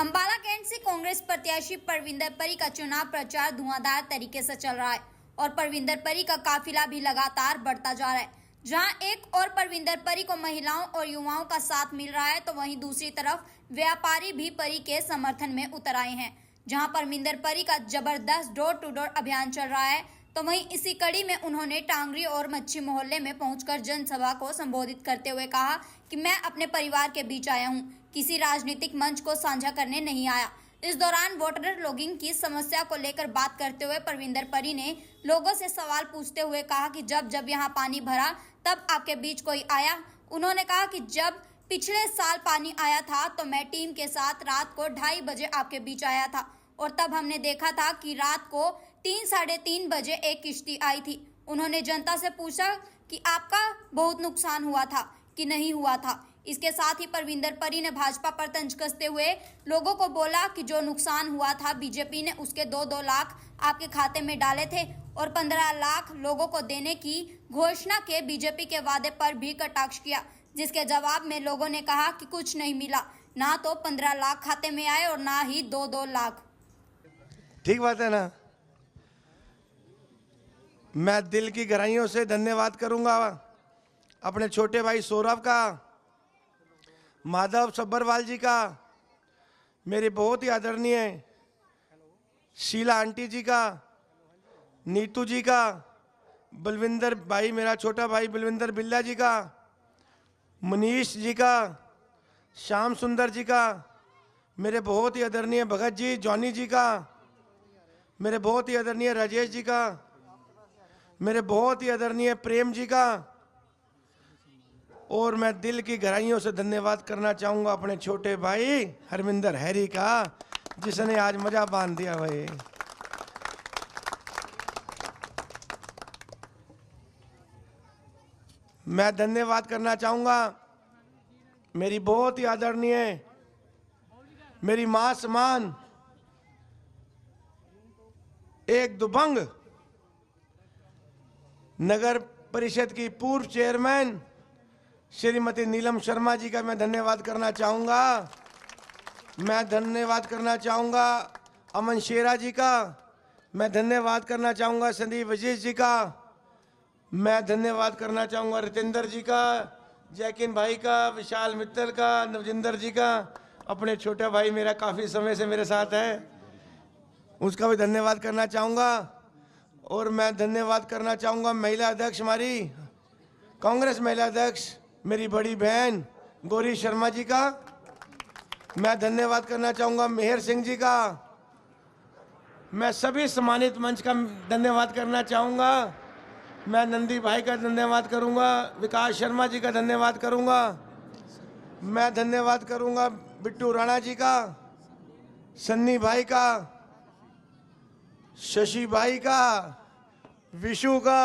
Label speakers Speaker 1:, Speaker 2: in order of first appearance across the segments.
Speaker 1: Ambala cantt से कांग्रेस प्रत्याशी परविंदर परी का चुनाव प्रचार धुआंधार तरीके से चल रहा है और परविंदर परी का काफिला भी लगातार बढ़ता जा रहा है। जहां एक और परविंदर परी को महिलाओं और युवाओं का साथ मिल रहा है, तो वहीं दूसरी तरफ व्यापारी भी परी के समर्थन में उतर आए हैं। जहां परविंदर परी का जबरदस्त डोर टू डोर अभियान चल रहा है, तो वहीं इसी कड़ी में उन्होंने टांगरी और मच्छी मोहल्ले में पहुंचकर जनसभा को संबोधित करते हुए कहा कि मैं अपने परिवार के बीच आया हूं, किसी राजनीतिक मंच को साझा करने नहीं आया। इस दौरान वाटर लॉगिंग की समस्या को लेकर बात करते हुए परविंदर परी ने लोगों से सवाल पूछते हुए कहा कि जब जब यहां पानी भरा तब आपके बीच कोई आया। उन्होंने कहा कि जब पिछले साल पानी आया था तो मैं टीम के साथ रात को 2:30 बजे आपके बीच आया था और तब हमने देखा था कि रात को 3 साढ़े 3 बजे एक किश्ती आई थी। उन्होंने जनता से पूछा कि आपका बहुत नुकसान हुआ था कि नहीं हुआ था। इसके साथ ही परविंदर परी ने भाजपा पर तंज कसते हुए लोगों को बोला कि जो नुकसान हुआ था बीजेपी ने उसके 2-2 लाख आपके खाते में डाले थे और 15 लाख लोगों को देने की घोषणा के बीजेपी के वादे पर भी कटाक्ष किया, जिसके जवाब में लोगों ने कहा कि कुछ नहीं मिला, ना तो 15 लाख खाते में आए और ना ही 2-2 लाख।
Speaker 2: ठीक बात है ना। मैं दिल की गहराइयों से धन्यवाद करूंगा अपने छोटे भाई सौरभ का, माधव सब्बरवाल जी का, मेरे बहुत ही आदरणीय शीला आंटी जी का, नीतू जी का, बलविंदर भाई मेरा छोटा भाई बलविंदर बिल्ला जी का, मनीष जी का, श्याम सुंदर जी का, मेरे बहुत ही आदरणीय भगत जी जॉनी जी का, मेरे बहुत ही आदरणीय राजेश जी का, मेरे बहुत ही आदरणीय प्रेम जी का, और मैं दिल की गहराइयों से धन्यवाद करना चाहूंगा अपने छोटे भाई हरमिंदर हैरी का, जिसने आज मजा बांध दिया भाई। मैं धन्यवाद करना चाहूंगा मेरी बहुत ही आदरणीय, मेरी मां समान, एक दुबंग नगर परिषद की पूर्व चेयरमैन श्रीमती नीलम शर्मा जी का मैं धन्यवाद करना चाहूँगा। मैं धन्यवाद करना चाहूँगा अमन शेरा जी का, मैं धन्यवाद करना चाहूँगा संदीप वजीर जी का, मैं धन्यवाद करना चाहूँगा रितेंद्र जी का, जैकिन भाई का, विशाल मित्तल का, नवजिंदर जी का, अपने छोटा भाई मेरा काफ़ी समय से मेरे साथ है, उसका भी धन्यवाद करना चाहूँगा। और मैं धन्यवाद करना चाहूँगा महिला अध्यक्ष, हमारी कांग्रेस महिला अध्यक्ष मेरी बड़ी बहन गौरी शर्मा जी का, मैं धन्यवाद करना चाहूँगा मेहर सिंह जी का, मैं सभी सम्मानित मंच का धन्यवाद करना चाहूँगा। मैं नंदी भाई का धन्यवाद करूँगा, विकास शर्मा जी का धन्यवाद करूँगा, मैं धन्यवाद करूँगा बिट्टू राणा जी का, सन्नी भाई का, शशि भाई का, विशु का,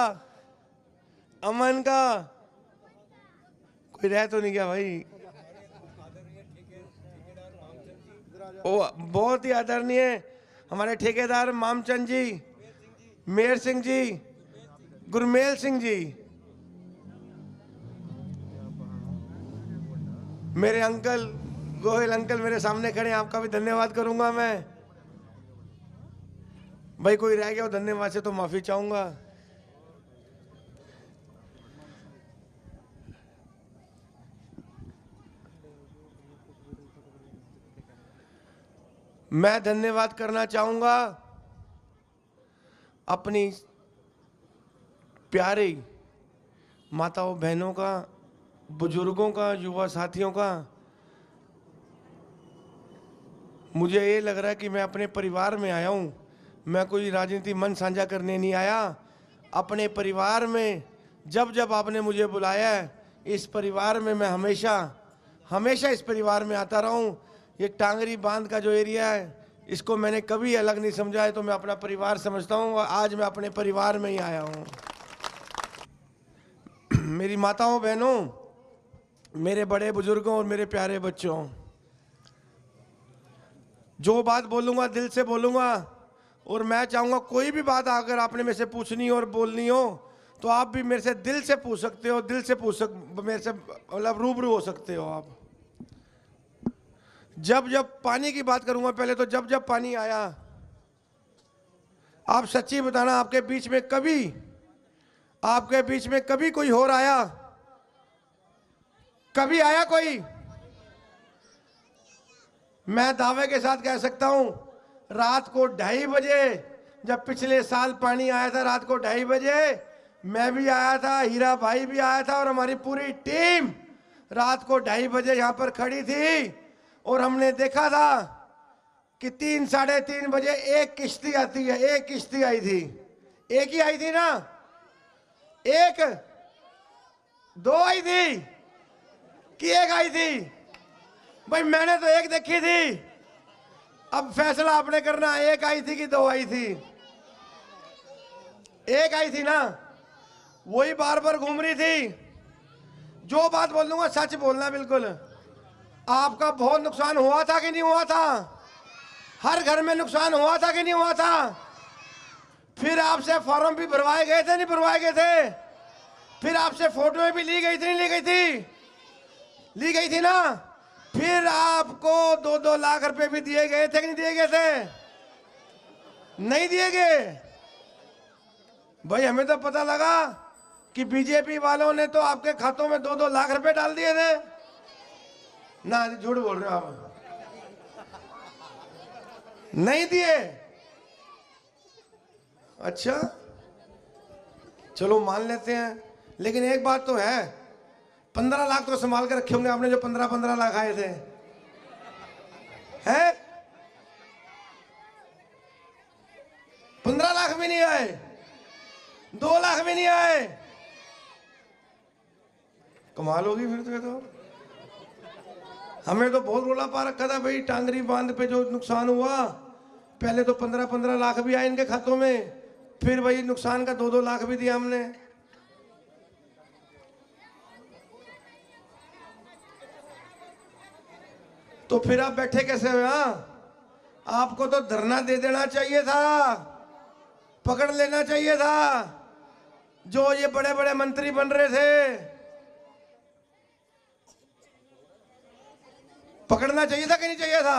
Speaker 2: अमन का, कोई रह तो नहीं गया भाई, ओ बहुत ही आदरणीय हमारे ठेकेदार मामचंद जी, मेहर सिंह जी, गुरमेल सिंह जी, मेरे अंकल गोहिल अंकल मेरे सामने खड़े, आपका भी धन्यवाद करूंगा मैं भाई। कोई रह गया हो धन्यवाद से तो माफी चाहूंगा। मैं धन्यवाद करना चाहूंगा अपनी प्यारी माताओं बहनों का, बुजुर्गों का, युवा साथियों का। मुझे ये लग रहा है कि मैं अपने परिवार में आया हूँ, मैं कोई राजनीति मन साझा करने नहीं आया। अपने परिवार में जब जब आपने मुझे बुलाया है, इस परिवार में मैं हमेशा इस परिवार में आता रहा हूँ। ये टांगरी बांध का जो एरिया है, इसको मैंने कभी अलग नहीं समझा है, तो मैं अपना परिवार समझता हूँ और आज मैं अपने परिवार में ही आया हूँ। मेरी माताओं बहनों, मेरे बड़े बुजुर्गों और मेरे प्यारे बच्चों, जो बात बोलूँगा दिल से बोलूँगा, और मैं चाहूँगा कोई भी बात अगर आपने मेरे से पूछनी और बोलनी हो तो आप भी मेरे से दिल से पूछ सकते हो, मेरे से मतलब रूबरू हो सकते हो आप। जब जब पानी की बात करूंगा पहले तो जब जब पानी आया, आप सच्ची बताना, आपके बीच में कभी कोई और आया? कभी आया कोई? मैं दावे के साथ कह सकता हूं, रात को 2:30 बजे जब पिछले साल पानी आया था, रात को 2:30 बजे मैं भी आया था, हीरा भाई भी आया था और हमारी पूरी टीम रात को 2:30 बजे यहां पर खड़ी थी और हमने देखा था कि 3 साढ़े 3 बजे एक किश्ती आती है। एक किश्ती आई थी, एक ही आई थी ना? एक दो आई थी कि एक आई थी? भाई मैंने तो एक देखी थी। अब फैसला आपने करना, एक आई थी कि 2 आई थी? एक आई थी ना? वही बार बार घूम रही थी। जो बात बोल दूंगा सच बोलना बिल्कुल। आपका बहुत नुकसान हुआ था कि नहीं हुआ था? हर घर में नुकसान हुआ था कि नहीं हुआ था? फिर आपसे फॉर्म भी भरवाए गए थे, नहीं भरवाए गए थे? फिर आपसे फोटोएं भी ली गई थी, नहीं ली गई थी? ली गई थी ना? फिर आपको 2-2 लाख रुपए भी दिए गए थे कि नहीं दिए गए थे? नहीं दिए गए? भाई हमें तो पता लगा कि बीजेपी वालों ने तो आपके खातों में 2-2 लाख रुपए डाल दिए थे ना। झूठ बोल रहे हो आप, नहीं दिए? अच्छा चलो मान लेते हैं, लेकिन एक बात तो है, 15 लाख तो संभाल के रखे होंगे आपने, जो 15-15 लाख आए थे, हैं? 15 लाख भी नहीं आए, 2 लाख भी नहीं आए। कमाल होगी फिर तो। हमें तो बहुत रोला पा रखा था भाई, टांगरी बांध पे जो नुकसान हुआ, पहले तो 15-15 लाख भी आए इनके खातों में, फिर वही नुकसान का 2-2 लाख भी दिया हमने। तो फिर आप बैठे कैसे हुए? आपको तो धरना दे देना चाहिए था, पकड़ लेना चाहिए था। जो ये बड़े बड़े मंत्री बन रहे थे, पकड़ना चाहिए था कि नहीं चाहिए था?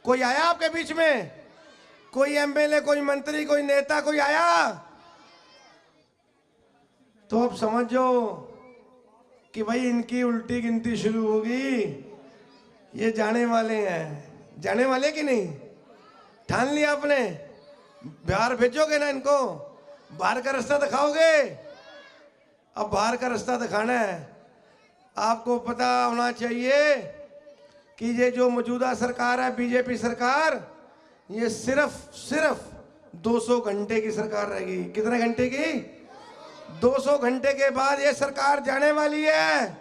Speaker 2: कोई आया आपके बीच में? कोई एमएलए, कोई मंत्री, कोई नेता, कोई आया? तो अब समझो कि भाई इनकी उल्टी गिनती शुरू होगी। ये जाने वाले हैं। जाने वाले कि नहीं? ठान लिया आपने? बिहार भेजोगे ना इनको? बाहर का रास्ता दिखाओगे? अब बाहर का रास्ता दिखाना है। आपको पता होना चाहिए कि ये जो मौजूदा सरकार है, बीजेपी सरकार, ये सिर्फ 200 घंटे की सरकार रहेगी। कितने घंटे की? 200 घंटे के बाद ये सरकार जाने वाली है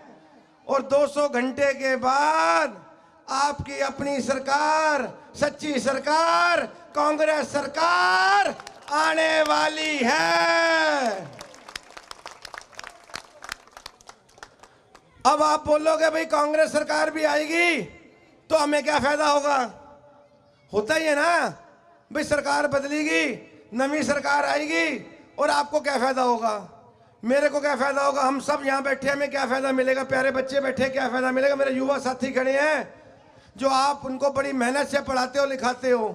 Speaker 2: और 200 घंटे के बाद आपकी अपनी सरकार, सच्ची सरकार, कांग्रेस सरकार आने वाली है। अब आप बोलोगे भाई कांग्रेस सरकार भी आएगी तो हमें क्या फायदा होगा? होता ही है ना भाई, सरकार बदलेगी, नवी सरकार आएगी और आपको क्या फायदा होगा? मेरे को क्या फायदा होगा? हम सब यहाँ बैठे, हमें क्या फायदा मिलेगा? प्यारे बच्चे बैठे, क्या फायदा मिलेगा? मेरे युवा साथी खड़े हैं जो आप उनको बड़ी मेहनत से पढ़ाते हो, लिखाते हो,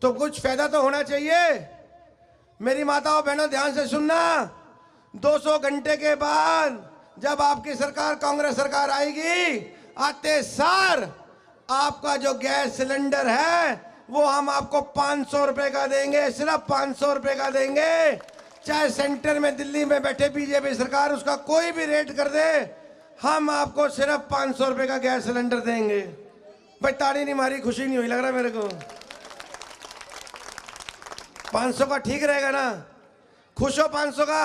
Speaker 2: तो कुछ फायदा तो होना चाहिए। मेरी माताओं बहनों ध्यान से सुनना, 200 घंटे के बाद जब आपकी सरकार, कांग्रेस सरकार आएगी, आते सार आपका जो गैस सिलेंडर है वो हम आपको 500 रुपए का देंगे, सिर्फ 500 रुपए का देंगे। चाहे सेंटर में दिल्ली में बैठे बीजेपी सरकार उसका कोई भी रेट कर दे, हम आपको सिर्फ 500 रुपए का गैस सिलेंडर देंगे। भाई ताड़ी नहीं मारी, खुशी नहीं हुई लग रहा मेरे को? 500 का ठीक रहेगा ना? खुश हो 500 का?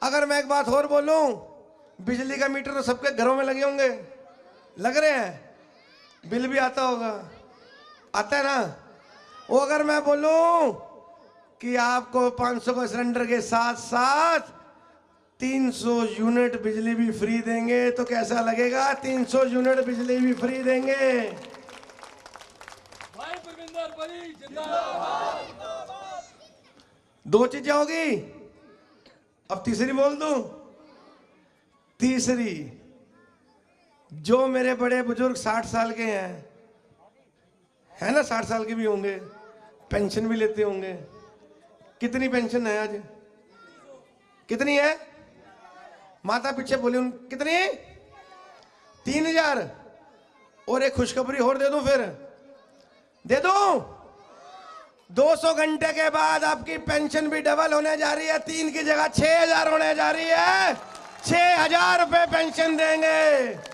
Speaker 2: अगर मैं एक बात और बोलूं, बिजली का मीटर तो सबके घरों में लगे होंगे, लग रहे हैं, बिल भी आता होगा, आता है ना? वो अगर मैं बोलूं कि आपको 500 का सिलेंडर के साथ साथ 300 यूनिट बिजली भी फ्री देंगे तो कैसा लगेगा? 300 यूनिट बिजली भी फ्री देंगे।
Speaker 3: भाई परविंदर परी जिंदाबाद।
Speaker 2: 2 चीजें होगी, अब तीसरी बोल दूं? तीसरी, जो मेरे बड़े बुजुर्ग 60 साल के हैं, है ना, 60 साल के भी होंगे, पेंशन भी लेते होंगे। कितनी पेंशन है आज? कितनी है? माता पीछे बोली उन कितनी? 3000। और एक खुशखबरी और दे दूं, फिर दे दूं, 200 घंटे के बाद आपकी पेंशन भी डबल होने जा रही है। 3 की जगह 6000 होने जा रही है। 6000 रुपए पेंशन देंगे।